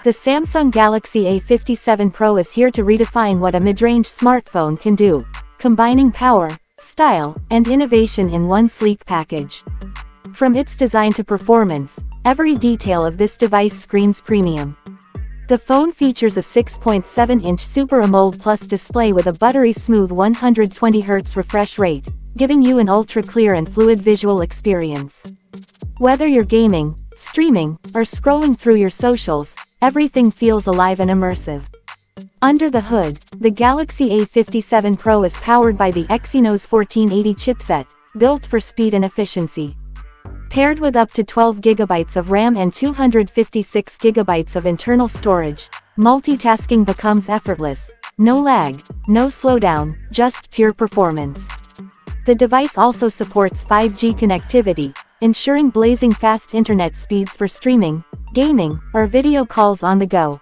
The Samsung Galaxy A57 Pro is here to redefine what a mid-range smartphone can do, combining power, style, and innovation in one sleek package. From its design to performance, every detail of this device screams premium. The phone features a 6.7-inch Super AMOLED Plus display with a buttery-smooth 120Hz refresh rate, giving you an ultra-clear and fluid visual experience. Whether you're gaming, streaming, or scrolling through your socials, everything feels alive and immersive. Under the hood, the Galaxy A57 Pro is powered by the Exynos 1480 chipset, built for speed and efficiency. Paired with up to 12 GB of RAM and 256 GB of internal storage, multitasking becomes effortless. No lag, no slowdown, just pure performance. The device also supports 5G connectivity, ensuring blazing fast internet speeds for streaming, gaming, or video calls on the go.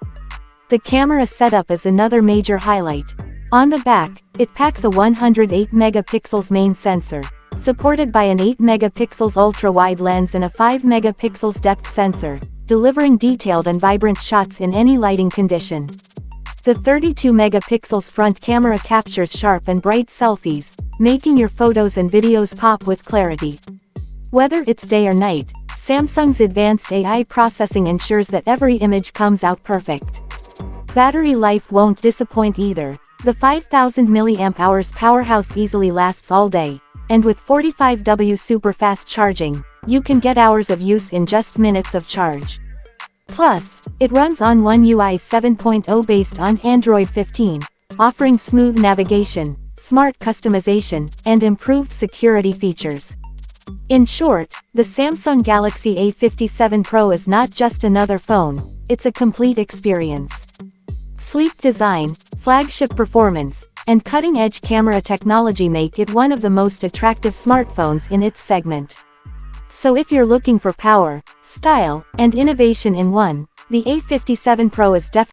The camera setup is another major highlight. On the back, it packs a 108 megapixels main sensor, supported by an 8 megapixels ultra-wide lens and a 5 megapixels depth sensor, delivering detailed and vibrant shots in any lighting condition. The 32 megapixels front camera captures sharp and bright selfies, making your photos and videos pop with clarity. Whether it's day or night, Samsung's advanced AI processing ensures that every image comes out perfect. Battery life won't disappoint either. The 5000 mAh powerhouse easily lasts all day, and with 45W super fast charging, you can get hours of use in just minutes of charge. Plus, it runs on One UI 7.0 based on Android 15, offering smooth navigation, smart customization, and improved security features. In short, the Samsung Galaxy A57 Pro is not just another phone, it's a complete experience. Sleek design, flagship performance, and cutting-edge camera technology make it one of the most attractive smartphones in its segment. So if you're looking for power, style, and innovation in one, the A57 Pro is definitely